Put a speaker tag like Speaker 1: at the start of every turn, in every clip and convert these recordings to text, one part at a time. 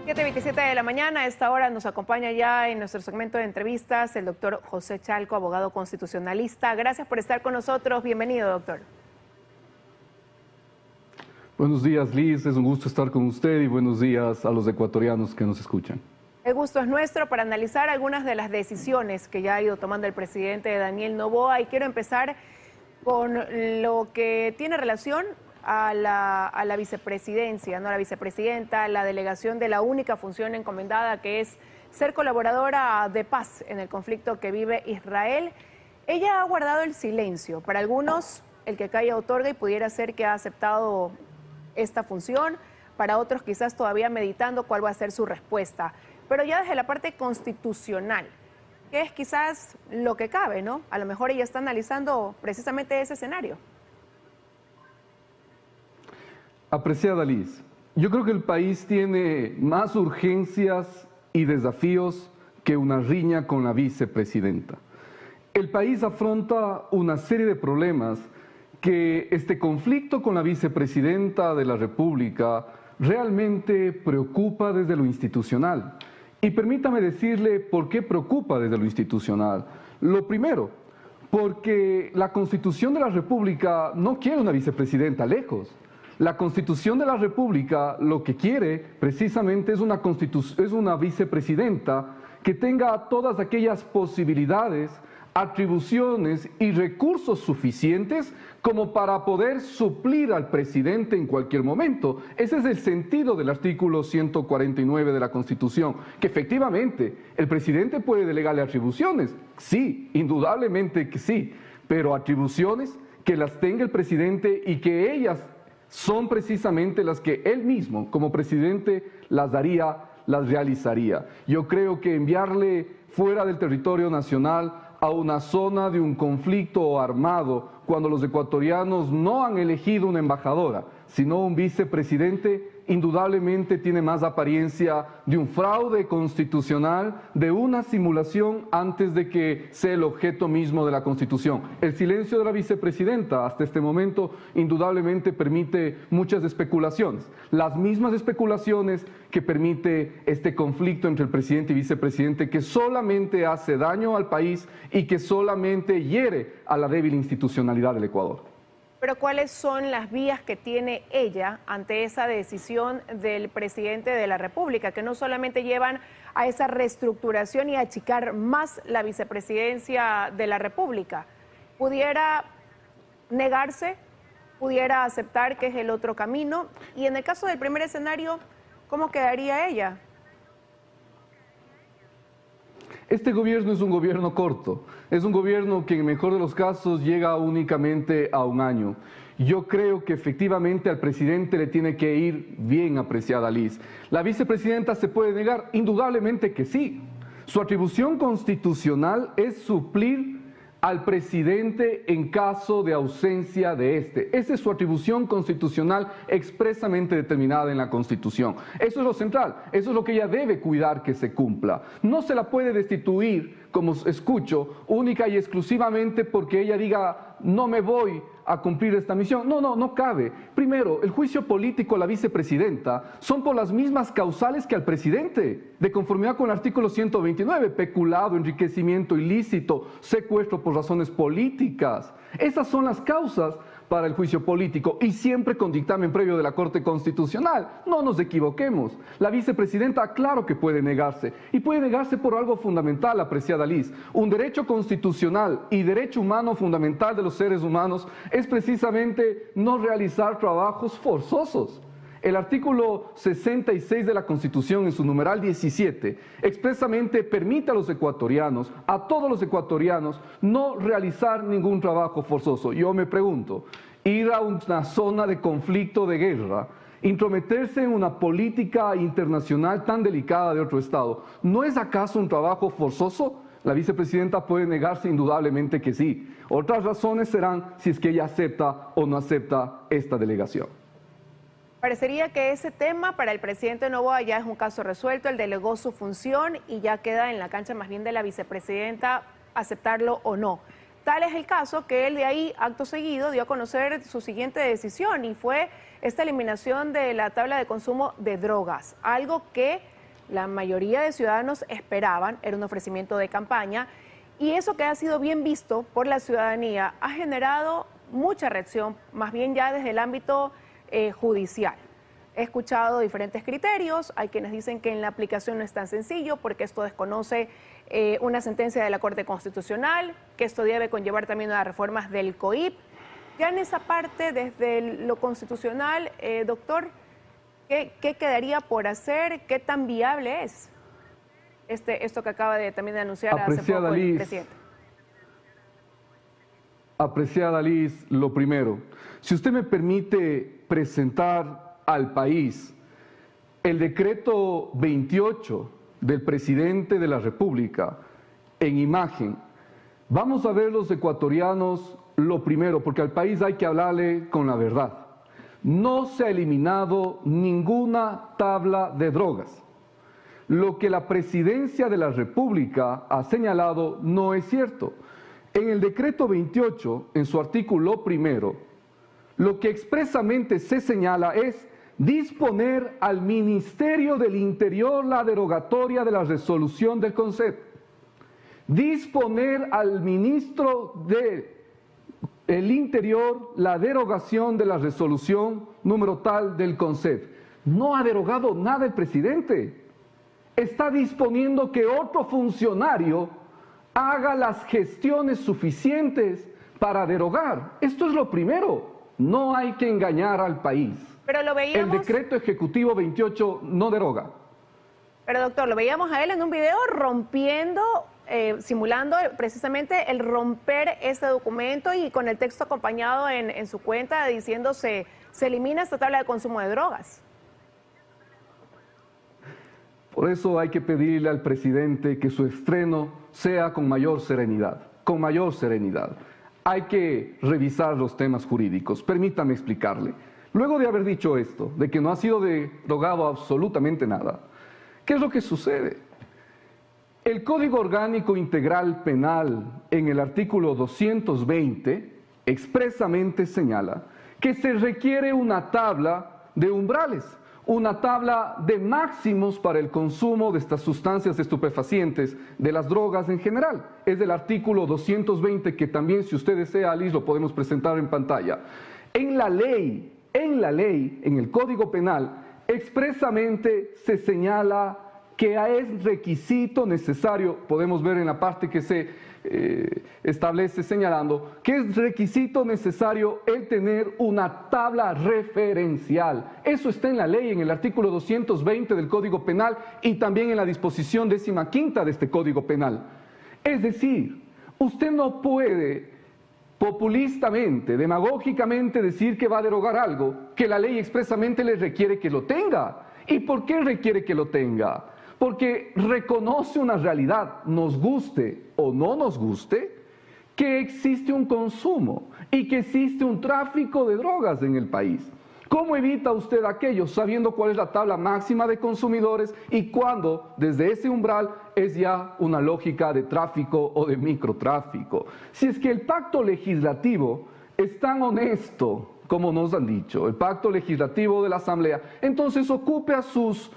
Speaker 1: 7:27 de la mañana, a esta hora nos acompaña ya en nuestro segmento de entrevistas el doctor José Chalco, abogado constitucionalista. Gracias por estar con nosotros. Bienvenido, doctor.
Speaker 2: Buenos días, Liz. Es un gusto estar con usted y buenos días a los ecuatorianos que nos escuchan.
Speaker 1: El gusto es nuestro para analizar algunas de las decisiones que ya ha ido tomando el presidente Daniel Noboa. Y quiero empezar con lo que tiene relación a la vicepresidencia, ¿no? La vicepresidenta, la delegación de la única función encomendada, que es ser colaboradora de paz en el conflicto que vive Israel. Ella ha guardado el silencio. Para algunos, el que calla otorga, y pudiera ser que ha aceptado esta función. Para otros, quizás todavía meditando cuál va a ser su respuesta. Pero ya desde la parte constitucional, que es quizás lo que cabe, ¿no? A lo mejor ella está analizando precisamente ese escenario.
Speaker 2: Apreciada Liz, yo creo que el país tiene más urgencias y desafíos que una riña con la vicepresidenta. El país afronta una serie de problemas que este conflicto con la vicepresidenta de la República realmente preocupa desde lo institucional. Y permítame decirle por qué preocupa desde lo institucional. Lo primero, porque la Constitución de la República no quiere una vicepresidenta lejos. La Constitución de la República lo que quiere precisamente es una vicepresidenta que tenga todas aquellas posibilidades, atribuciones y recursos suficientes como para poder suplir al presidente en cualquier momento. Ese es el sentido del artículo 149 de la Constitución, que efectivamente el presidente puede delegarle atribuciones. Sí, indudablemente que sí, pero atribuciones que las tenga el presidente y que ellas son precisamente las que él mismo, como presidente, las daría, las realizaría. Yo creo que enviarle fuera del territorio nacional a una zona de un conflicto armado, cuando los ecuatorianos no han elegido una embajadora, sino un vicepresidente, indudablemente tiene más apariencia de un fraude constitucional, de una simulación antes de que sea el objeto mismo de la Constitución. El silencio de la vicepresidenta hasta este momento indudablemente permite muchas especulaciones, las mismas especulaciones que permite este conflicto entre el presidente y vicepresidente, que solamente hace daño al país y que solamente hiere a la débil institucionalidad del Ecuador.
Speaker 1: Pero ¿cuáles son las vías que tiene ella ante esa decisión del presidente de la República, que no solamente llevan a esa reestructuración y a achicar más la vicepresidencia de la República? ¿Pudiera negarse? ¿Pudiera aceptar que es el otro camino? Y en el caso del primer escenario, ¿cómo quedaría ella?
Speaker 2: Este gobierno es un gobierno corto, es un gobierno que en el mejor de los casos llega únicamente a un año. Yo creo que efectivamente al presidente le tiene que ir bien, apreciada Liz. ¿La vicepresidenta se puede negar? Indudablemente que sí. Su atribución constitucional es suplir al presidente en caso de ausencia de este. Esa es su atribución constitucional expresamente determinada en la Constitución. Eso es lo central, eso es lo que ella debe cuidar que se cumpla. No se la puede destituir, como escucho, única y exclusivamente porque ella diga no me voy a cumplir esta misión. No cabe. Primero, el juicio político a la vicepresidenta son por las mismas causales que al presidente, de conformidad con el artículo 129, peculado, enriquecimiento ilícito, secuestro por razones políticas. Esas son las causas para el juicio político y siempre con dictamen previo de la Corte Constitucional. No nos equivoquemos. La vicepresidenta, claro que puede negarse, y puede negarse por algo fundamental, apreciada Liz. Un derecho constitucional y derecho humano fundamental de los seres humanos es precisamente no realizar trabajos forzosos. El artículo 66 de la Constitución, en su numeral 17, expresamente permite a los ecuatorianos, a todos los ecuatorianos, no realizar ningún trabajo forzoso. Yo me pregunto, ir a una zona de conflicto, de guerra, intrometerse en una política internacional tan delicada de otro Estado, ¿no es acaso un trabajo forzoso? La vicepresidenta puede negarse indudablemente que sí. Otras razones serán si es que ella acepta o no acepta esta delegación.
Speaker 1: Parecería que ese tema para el presidente Noboa ya es un caso resuelto, él delegó su función y ya queda en la cancha más bien de la vicepresidenta aceptarlo o no. Tal es el caso que él de ahí, acto seguido, dio a conocer su siguiente decisión y fue esta eliminación de la tabla de consumo de drogas, algo que la mayoría de ciudadanos esperaban, era un ofrecimiento de campaña, y eso que ha sido bien visto por la ciudadanía ha generado mucha reacción, más bien ya desde el ámbito judicial. He escuchado diferentes criterios, hay quienes dicen que en la aplicación no es tan sencillo porque esto desconoce una sentencia de la Corte Constitucional, que esto debe conllevar también a las reformas del COIP. Ya en esa parte, desde lo constitucional, doctor, ¿qué quedaría por hacer? ¿Qué tan viable es esto que acaba también de anunciar hace poco el presidente?
Speaker 2: Apreciada Liz, lo primero, si usted me permite presentar al país el decreto 28 del presidente de la República en imagen, vamos a ver los ecuatorianos lo primero, porque al país hay que hablarle con la verdad. No se ha eliminado ninguna tabla de drogas. Lo que la presidencia de la República ha señalado no es cierto. En el decreto 28, en su artículo primero, lo que expresamente se señala es disponer al Ministerio del Interior la derogatoria de la resolución del CONSEP. Disponer al ministro del Interior la derogación de la resolución número tal del CONSEP. No ha derogado nada el presidente. Está disponiendo que otro funcionario haga las gestiones suficientes para derogar. Esto es lo primero. No hay que engañar al país.
Speaker 1: Pero lo veíamos...
Speaker 2: El decreto ejecutivo 28 no deroga.
Speaker 1: Pero doctor, lo veíamos a él en un video rompiendo, simulando precisamente el romper este documento y con el texto acompañado en su cuenta diciendo se elimina esta tabla de consumo de drogas.
Speaker 2: Por eso hay que pedirle al presidente que su estreno sea con mayor serenidad, con mayor serenidad. Hay que revisar los temas jurídicos. Permítame explicarle. Luego de haber dicho esto, de que no ha sido derogado absolutamente nada, ¿qué es lo que sucede? El Código Orgánico Integral Penal, en el artículo 220, expresamente señala que se requiere una tabla de umbrales, una tabla de máximos para el consumo de estas sustancias estupefacientes, de las drogas en general. Es del artículo 220 que también, si usted desea, Liz, lo podemos presentar en pantalla. En la ley, en el Código Penal, expresamente se señala que es requisito necesario, podemos ver en la parte que se establece señalando, que es requisito necesario el tener una tabla referencial. Eso está en la ley, en el artículo 220 del Código Penal y también en la disposición 15ª de este Código Penal. Es decir, usted no puede populistamente, demagógicamente decir que va a derogar algo que la ley expresamente le requiere que lo tenga. ¿Y por qué requiere que lo tenga? Porque reconoce una realidad, nos guste o no nos guste, que existe un consumo y que existe un tráfico de drogas en el país. ¿Cómo evita usted aquello sabiendo cuál es la tabla máxima de consumidores y cuándo desde ese umbral es ya una lógica de tráfico o de microtráfico? Si es que el pacto legislativo es tan honesto como nos han dicho, el pacto legislativo de la Asamblea, entonces ocupe a sus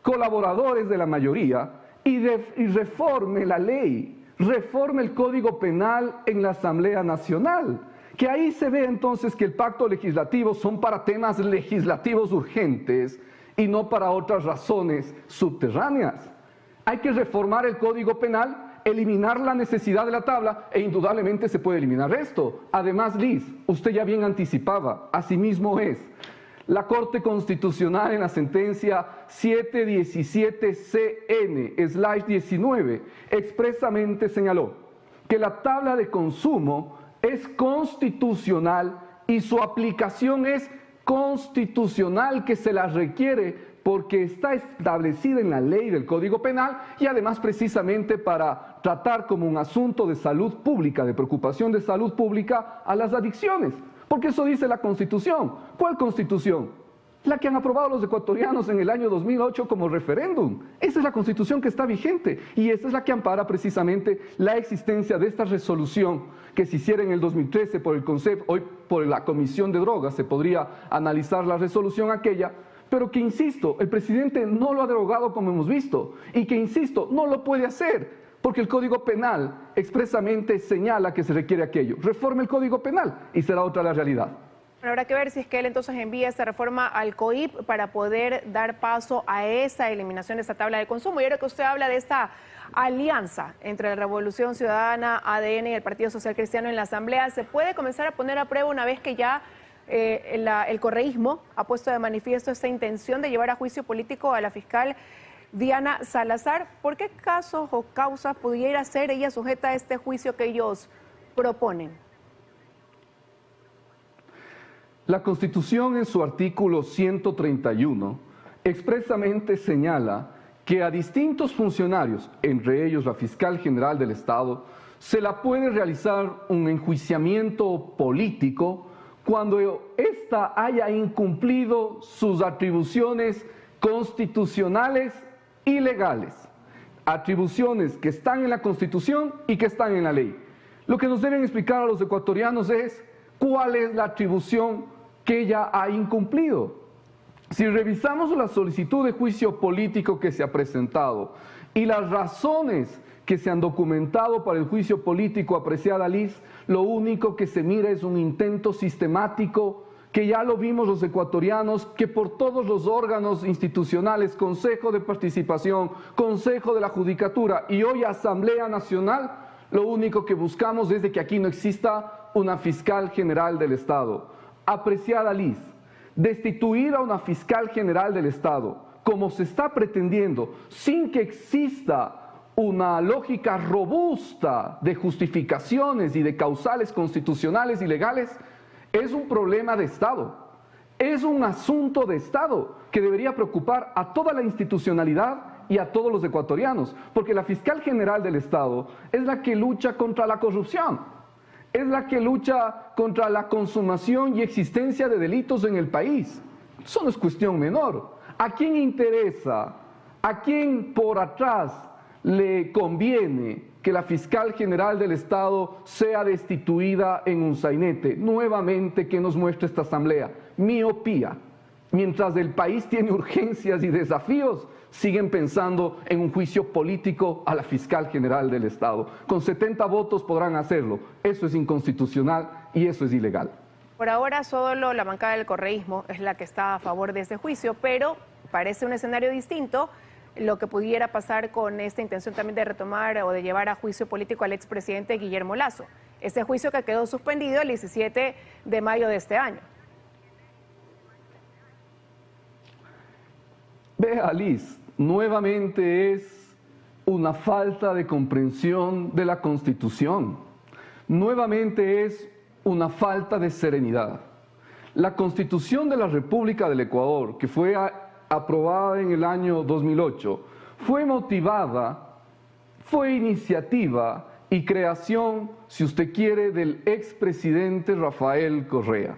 Speaker 2: colaboradores de la mayoría y reforme la ley, reforme el Código Penal en la Asamblea Nacional, que ahí se ve entonces que el pacto legislativo son para temas legislativos urgentes y no para otras razones subterráneas. Hay que reformar el Código Penal, eliminar la necesidad de la tabla e indudablemente se puede eliminar esto. Además, Liz, usted ya bien anticipaba, asimismo es. La Corte Constitucional en la sentencia 717-CN/19 expresamente señaló que la tabla de consumo es constitucional y su aplicación es constitucional, que se la requiere porque está establecida en la ley del Código Penal y además precisamente para tratar como un asunto de salud pública, de preocupación de salud pública a las adicciones. Porque eso dice la Constitución. ¿Cuál Constitución? la que han aprobado los ecuatorianos en el año 2008 como referéndum. Esa es la Constitución que está vigente y esa es la que ampara precisamente la existencia de esta resolución que se hiciera en el 2013 por el CONCEP, hoy por la Comisión de Drogas se podría analizar la resolución aquella, pero que, insisto, el presidente no lo ha derogado como hemos visto y que, insisto, no lo puede hacer porque el Código Penal expresamente señala que se requiere aquello. Reforme el Código Penal y será otra la realidad.
Speaker 1: Bueno, habrá que ver si es que él entonces envía esta reforma al COIP para poder dar paso a esa eliminación de esa tabla de consumo. Y ahora que usted habla de esta alianza entre la Revolución Ciudadana, ADN y el Partido Social Cristiano en la Asamblea, ¿se puede comenzar a poner a prueba una vez que ya el correísmo ha puesto de manifiesto esta intención de llevar a juicio político a la fiscal Diana Salazar? ¿Por qué casos o causas pudiera ser ella sujeta a este juicio que ellos proponen?
Speaker 2: La Constitución en su artículo 131 expresamente señala que a distintos funcionarios, entre ellos la fiscal general del Estado, se la puede realizar un enjuiciamiento político cuando ésta haya incumplido sus atribuciones constitucionales y legales, atribuciones que están en la Constitución y que están en la ley. Lo que nos deben explicar a los ecuatorianos es cuál es la atribución que ella ha incumplido. Si revisamos la solicitud de juicio político que se ha presentado y las razones que se han documentado para el juicio político, apreciada Liz, lo único que se mira es un intento sistemático que ya lo vimos los ecuatorianos, que por todos los órganos institucionales, Consejo de Participación, Consejo de la Judicatura y hoy Asamblea Nacional, lo único que buscamos es de que aquí no exista una fiscal general del Estado. Apreciada Liz, destituir a una fiscal general del Estado, como se está pretendiendo, sin que exista una lógica robusta de justificaciones y de causales constitucionales y legales, es un problema de Estado, es un asunto de Estado que debería preocupar a toda la institucionalidad y a todos los ecuatorianos, porque la fiscal general del Estado es la que lucha contra la corrupción, es la que lucha contra la consumación y existencia de delitos en el país. Eso no es cuestión menor. ¿A quién interesa? ¿A quién por atrás le conviene que la fiscal general del Estado sea destituida en un sainete? Nuevamente, ¿qué nos muestra esta asamblea? Miopía. Mientras el país tiene urgencias y desafíos, siguen pensando en un juicio político a la fiscal general del Estado. Con 70 votos podrán hacerlo. Eso es inconstitucional y eso es ilegal.
Speaker 1: Por ahora solo la bancada del correísmo es la que está a favor de ese juicio, pero parece un escenario distinto lo que pudiera pasar con esta intención también de retomar o de llevar a juicio político al expresidente Guillermo Lasso. Ese juicio que quedó suspendido el 17 de mayo de este año.
Speaker 2: Vea, Liz, nuevamente es una falta de comprensión de la Constitución. Nuevamente es una falta de serenidad. La Constitución de la República del Ecuador, que fue aprobada en el año 2008, fue motivada, fue iniciativa y creación, si usted quiere, del expresidente Rafael Correa.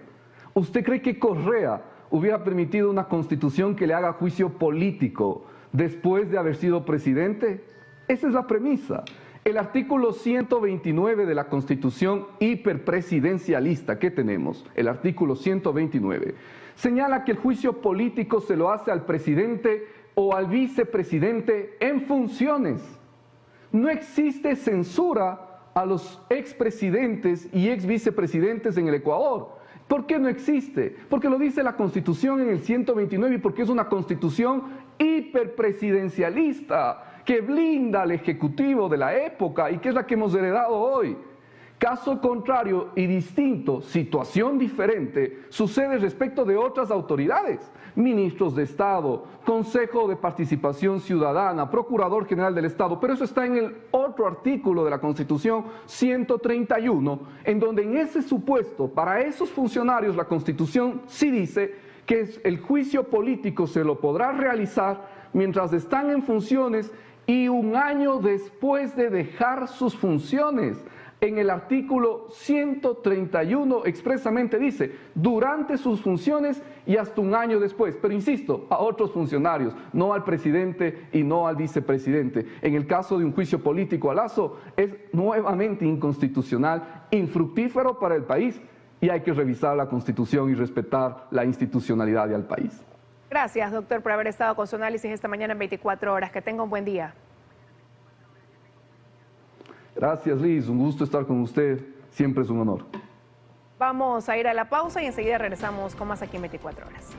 Speaker 2: ¿Usted cree que Correa hubiera permitido una constitución que le haga juicio político después de haber sido presidente? Esa es la premisa. El artículo 129 de la Constitución hiperpresidencialista que tenemos, el artículo 129, señala que el juicio político se lo hace al presidente o al vicepresidente en funciones. No existe censura a los expresidentes y exvicepresidentes en el Ecuador. ¿Por qué no existe? Porque lo dice la Constitución en el 129 y porque es una Constitución hiperpresidencialista que blinda al Ejecutivo de la época y que es la que hemos heredado hoy. Caso contrario y distinto, situación diferente, sucede respecto de otras autoridades, ministros de Estado, Consejo de Participación Ciudadana, Procurador General del Estado, pero eso está en el otro artículo de la Constitución 131, en donde en ese supuesto, para esos funcionarios, la Constitución sí dice que el juicio político se lo podrá realizar mientras están en funciones y un año después de dejar sus funciones. En el artículo 131 expresamente dice, durante sus funciones y hasta un año después. Pero insisto, a otros funcionarios, no al presidente y no al vicepresidente. En el caso de un juicio político a Lazo, es nuevamente inconstitucional, infructífero para el país, y hay que revisar la Constitución y respetar la institucionalidad del país.
Speaker 1: Gracias, doctor, por haber estado con su análisis esta mañana en 24 horas. Que tenga un buen día.
Speaker 2: Gracias, Liz. Un gusto estar con usted. Siempre es un honor.
Speaker 1: Vamos a ir a la pausa y enseguida regresamos con más aquí en 24 horas.